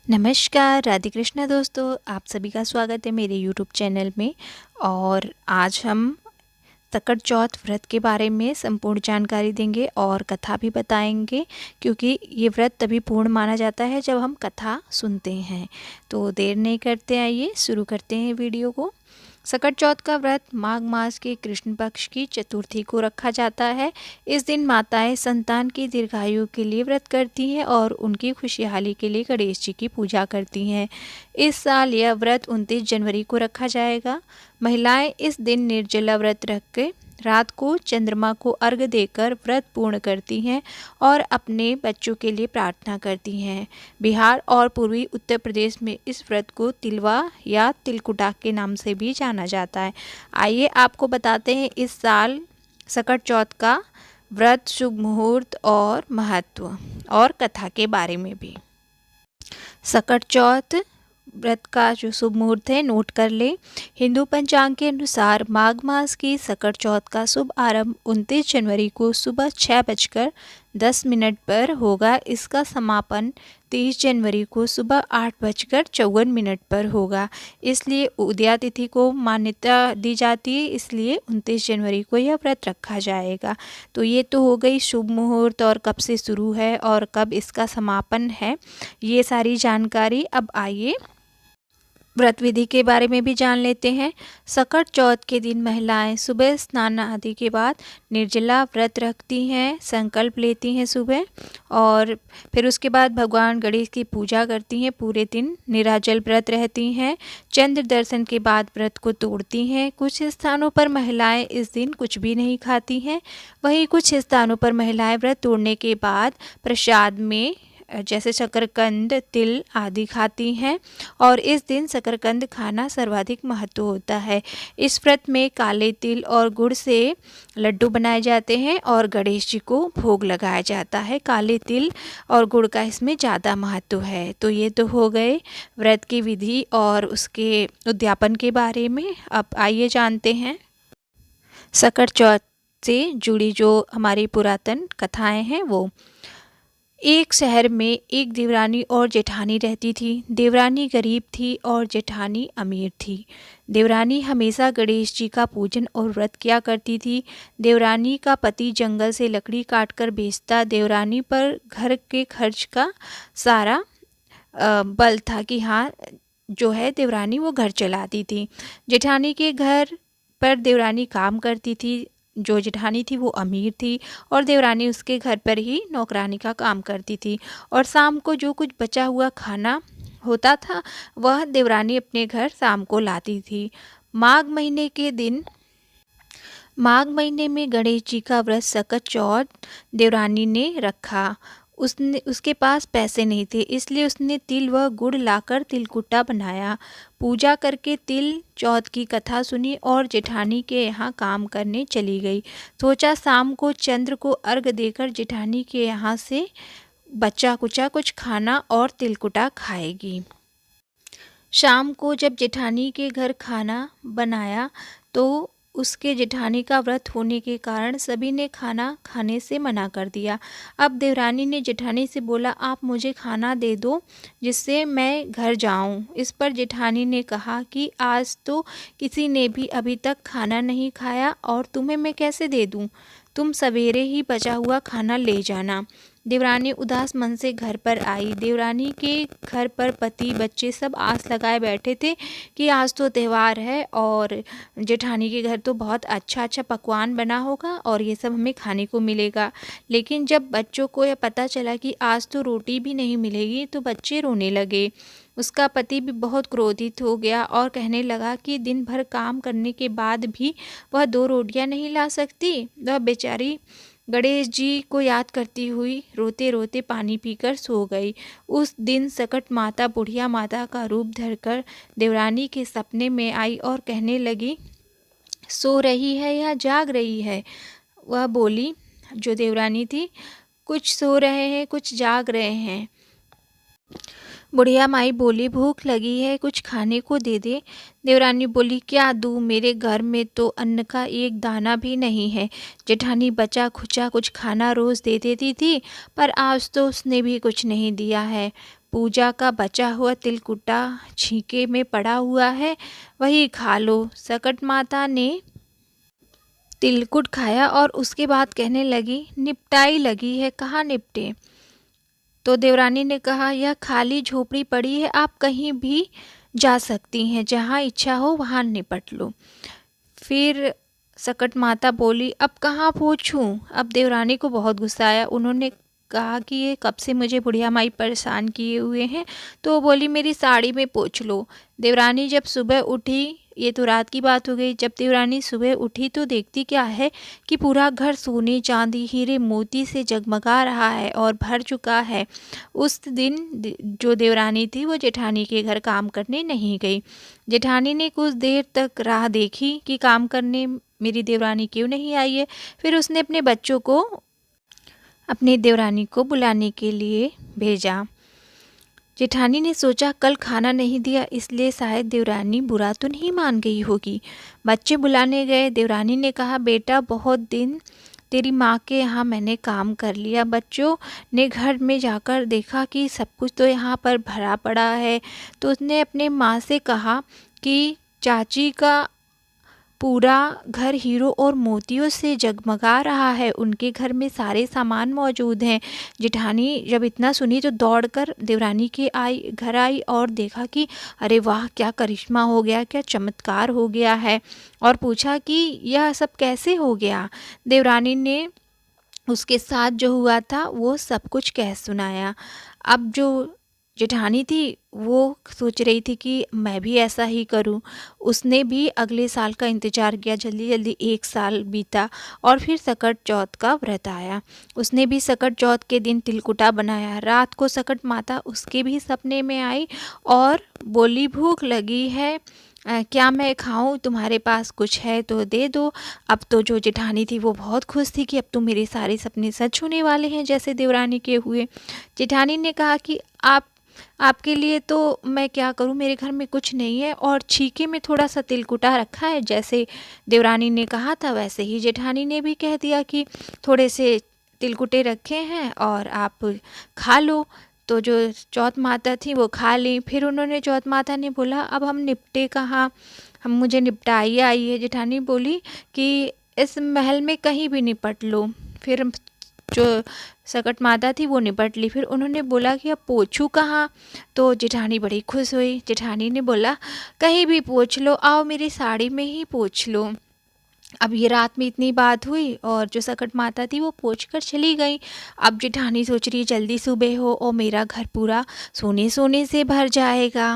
नमस्कार, राधे कृष्णा दोस्तों, आप सभी का स्वागत है मेरे यूट्यूब चैनल में। और आज हम सकट चौथ व्रत के बारे में संपूर्ण जानकारी देंगे और कथा भी बताएंगे, क्योंकि ये व्रत तभी पूर्ण माना जाता है जब हम कथा सुनते हैं। तो देर नहीं करते, आइए शुरू करते हैं वीडियो को। सकट चौथ का व्रत माघ मास के कृष्ण पक्ष की चतुर्थी को रखा जाता है। इस दिन माताएं संतान की दीर्घायु के लिए व्रत करती हैं और उनकी खुशहाली के लिए गणेश जी की पूजा करती हैं। इस साल यह व्रत 29 जनवरी को रखा जाएगा। महिलाएं इस दिन निर्जला व्रत रख के रात को चंद्रमा को अर्घ्य देकर व्रत पूर्ण करती हैं और अपने बच्चों के लिए प्रार्थना करती हैं। बिहार और पूर्वी उत्तर प्रदेश में इस व्रत को तिलवा या तिलकुटा के नाम से भी जाना जाता है। आइए आपको बताते हैं इस साल सकट चौथ का व्रत, शुभ मुहूर्त और महत्व और कथा के बारे में भी। सकट चौथ व्रत का जो शुभ मुहूर्त है नोट कर ले। हिंदू पंचांग के अनुसार माघ मास की सकट चौथ का शुभ आरंभ 29 जनवरी को सुबह 6:10 पर होगा। इसका समापन 30 जनवरी को सुबह 8:54 पर होगा। इसलिए उदया तिथि को मान्यता दी जाती है, इसलिए 29 जनवरी को यह व्रत रखा जाएगा। तो ये तो हो गई शुभ मुहूर्त और कब से शुरू है और कब इसका समापन है, ये सारी जानकारी। अब आइए व्रत विधि के बारे में भी जान लेते हैं। सकट चौथ के दिन महिलाएं सुबह स्नान आदि के बाद निर्जला व्रत रखती हैं, संकल्प लेती हैं सुबह, और फिर उसके बाद भगवान गणेश की पूजा करती हैं। पूरे दिन निराजल व्रत रहती हैं। चंद्र दर्शन के बाद व्रत को तोड़ती हैं। कुछ स्थानों पर महिलाएं इस दिन कुछ भी नहीं खाती हैं। वहीं कुछ स्थानों पर महिलाएं व्रत तोड़ने के बाद प्रसाद में जैसे शकरकंद, तिल आदि खाती हैं और इस दिन शकरकंद खाना सर्वाधिक महत्व होता है। इस व्रत में काले तिल और गुड़ से लड्डू बनाए जाते हैं और गणेश जी को भोग लगाया जाता है। काले तिल और गुड़ का इसमें ज़्यादा महत्व है। तो ये तो हो गए व्रत की विधि और उसके उद्यापन के बारे में। अब आइए जानते हैं सकट चौथ से जुड़ी जो हमारी पुरातन कथाएं हैं वो। एक शहर में एक देवरानी और जेठानी रहती थी। देवरानी गरीब थी और जेठानी अमीर थी। देवरानी हमेशा गणेश जी का पूजन और व्रत किया करती थी। देवरानी का पति जंगल से लकड़ी काटकर बेचता। देवरानी पर घर के खर्च का सारा बल था कि हाँ जो है देवरानी वो घर चलाती थी। जेठानी के घर पर देवरानी काम करती थी। जो जेठानी थी वो अमीर थी और देवरानी उसके घर पर ही नौकरानी का काम करती थी। और शाम को जो कुछ बचा हुआ खाना होता था वह देवरानी अपने घर शाम को लाती थी। माघ महीने के दिन, माघ महीने में गणेश जी का व्रत सकट चौथ देवरानी ने रखा। उसके पास पैसे नहीं थे, इसलिए उसने तिल व गुड़ लाकर तिलकुटा बनाया। पूजा करके तिल चौथ की कथा सुनी और जेठानी के यहाँ काम करने चली गई। सोचा शाम को चंद्र को अर्घ देकर जेठानी के यहाँ से बचा कुचा कुछ खाना और तिलकुटा खाएगी। शाम को जब जेठानी के घर खाना बनाया तो उसके जेठानी का व्रत होने के कारण सभी ने खाना खाने से मना कर दिया। अब देवरानी ने जेठानी से बोला, आप मुझे खाना दे दो जिससे मैं घर जाऊं। इस पर जेठानी ने कहा कि आज तो किसी ने भी अभी तक खाना नहीं खाया और तुम्हें मैं कैसे दे दूं? तुम सवेरे ही बचा हुआ खाना ले जाना। देवरानी उदास मन से घर पर आई। देवरानी के घर पर पति बच्चे सब आस लगाए बैठे थे कि आज तो त्यौहार है और जेठानी के घर तो बहुत अच्छा अच्छा पकवान बना होगा और ये सब हमें खाने को मिलेगा। लेकिन जब बच्चों को यह पता चला कि आज तो रोटी भी नहीं मिलेगी तो बच्चे रोने लगे। उसका पति भी बहुत क्रोधित हो गया और कहने लगा कि दिन भर काम करने के बाद भी वह 2 रोटियां नहीं ला सकती। वह बेचारी गणेश जी को याद करती हुई रोते रोते पानी पीकर सो गई। उस दिन सकट माता बुढ़िया माता का रूप धरकर देवरानी के सपने में आई और कहने लगी, सो रही है या जाग रही है? वह बोली, जो देवरानी थी, कुछ सो रहे हैं कुछ जाग रहे हैं। बुढ़िया माई बोली, भूख लगी है, कुछ खाने को दे दे। देवरानी बोली, क्या दूँ, मेरे घर में तो अन्न का एक दाना भी नहीं है। जेठानी बचा खुचा कुछ खाना रोज़ दे देती थी, पर आज तो उसने भी कुछ नहीं दिया है। पूजा का बचा हुआ तिलकुटा छीके में पड़ा हुआ है, वही खा लो। सकट माता ने तिलकुट खाया और उसके बाद कहने लगी, निपटाई लगी है, कहाँ निपटे। तो देवरानी ने कहा, यह खाली झोपड़ी पड़ी है, आप कहीं भी जा सकती हैं, जहाँ इच्छा हो वहाँ निपट लो। फिर सकट माता बोली, अब कहाँ पूछूं। अब देवरानी को बहुत गुस्सा आया। उन्होंने कहा कि ये कब से मुझे बुढ़िया माई परेशान किए हुए हैं। तो वो बोली, मेरी साड़ी में पोंछ लो। देवरानी जब सुबह उठी, ये तो रात की बात हो गई, जब देवरानी सुबह उठी तो देखती क्या है कि पूरा घर सोने चांदी हीरे मोती से जगमगा रहा है और भर चुका है। उस दिन जो देवरानी थी वो जेठानी के घर काम करने नहीं गई। जेठानी ने कुछ देर तक राह देखी कि काम करने मेरी देवरानी क्यों नहीं आई है। फिर उसने अपने बच्चों को अपनी देवरानी को बुलाने के लिए भेजा। जेठानी ने सोचा, कल खाना नहीं दिया इसलिए शायद देवरानी बुरा तो नहीं मान गई होगी। बच्चे बुलाने गए। देवरानी ने कहा, बेटा बहुत दिन तेरी माँ के यहाँ मैंने काम कर लिया। बच्चों ने घर में जाकर देखा कि सब कुछ तो यहाँ पर भरा पड़ा है। तो उसने अपने माँ से कहा कि चाची का पूरा घर हीरो और मोतियों से जगमगा रहा है, उनके घर में सारे सामान मौजूद हैं। जेठानी जब इतना सुनी तो दौड़कर देवरानी के घर आई और देखा कि अरे वाह, क्या करिश्मा हो गया, क्या चमत्कार हो गया है। और पूछा कि यह सब कैसे हो गया। देवरानी ने उसके साथ जो हुआ था वो सब कुछ कह सुनाया। अब जो जेठानी थी वो सोच रही थी कि मैं भी ऐसा ही करूं। उसने भी अगले साल का इंतज़ार किया। जल्दी जल्दी 1 साल बीता और फिर सकट चौथ का व्रत आया। उसने भी सकट चौथ के दिन तिलकुटा बनाया। रात को सकट माता उसके भी सपने में आई और बोली, भूख लगी है, क्या मैं खाऊं, तुम्हारे पास कुछ है तो दे दो। अब तो जो जेठानी थी वो बहुत खुश थी कि अब तो मेरे सारे सपने सच होने वाले हैं जैसे देवरानी के हुए। जेठानी ने कहा कि आपके लिए तो मैं क्या करूं, मेरे घर में कुछ नहीं है और छीके में थोड़ा सा तिलकुटा रखा है। जैसे देवरानी ने कहा था वैसे ही जेठानी ने भी कह दिया कि थोड़े से तिलकुटे रखे हैं और आप खा लो। तो जो चौथ माता थी वो खा ली। फिर उन्होंने चौथ माता ने बोला, अब हम निपटे कहाँ, हम मुझे निपटाई आई है। जेठानी बोली कि इस महल में कहीं भी निपट लो। फिर जो सकट माता थी वो निपट ली। फिर उन्होंने बोला कि अब पोंछूं कहाँ। तो जेठानी बड़ी खुश हुई। जेठानी ने बोला, कहीं भी पोंछ लो, आओ मेरी साड़ी में ही पोंछ लो। अब ये रात में इतनी बात हुई और जो सकट माता थी वो पोंछ कर चली गई। अब जेठानी सोच रही जल्दी सुबह हो और मेरा घर पूरा सोने सोने से भर जाएगा।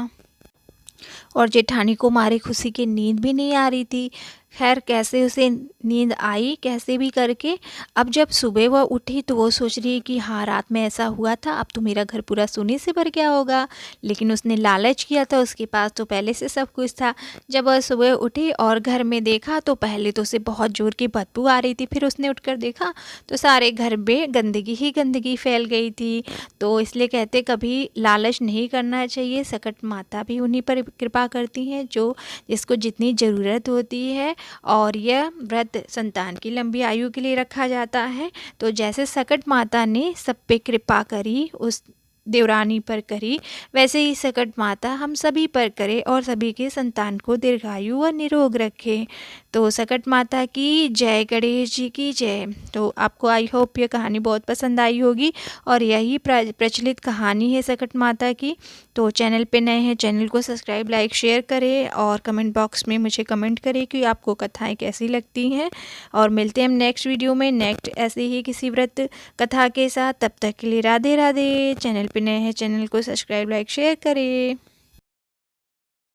और जेठानी को मारे खुशी की नींद भी नहीं आ रही थी। खैर कैसे उसे नींद आई कैसे भी करके। अब जब सुबह वह उठी तो वो सोच रही है कि हाँ, रात में ऐसा हुआ था, अब तो मेरा घर पूरा सोने से भर गया होगा। लेकिन उसने लालच किया था, उसके पास तो पहले से सब कुछ था। जब वह सुबह उठी और घर में देखा तो पहले तो उसे बहुत ज़ोर की बदबू आ रही थी। फिर उसने उठकर देखा तो सारे घर में गंदगी ही गंदगी फैल गई थी। तो इसलिए कहते कभी लालच नहीं करना चाहिए। सकट माता भी उन्हीं पर कृपा करती हैं जो जिसको जितनी ज़रूरत होती है। और यह व्रत संतान की लंबी आयु के लिए रखा जाता है। तो जैसे सकट माता ने सब पे कृपा करी, उस देवरानी पर करी, वैसे ही सकट माता हम सभी पर करे और सभी के संतान को दीर्घायु व निरोग रखे। तो सकट माता की जय, गणेश जी की जय। तो आपको आई होप ये कहानी बहुत पसंद आई होगी और यही प्रचलित कहानी है सकट माता की। तो चैनल पे नए हैं, चैनल को सब्सक्राइब, लाइक, शेयर करें और कमेंट बॉक्स में मुझे कमेंट करें कि आपको कथाएं कैसी लगती हैं। और मिलते हैं हम नेक्स्ट वीडियो में नेक्स्ट ऐसे ही किसी व्रत कथा के साथ। तब तक के लिए राधे राधे। चैनल पे नए हैं, चैनल को सब्सक्राइब, लाइक, शेयर करें।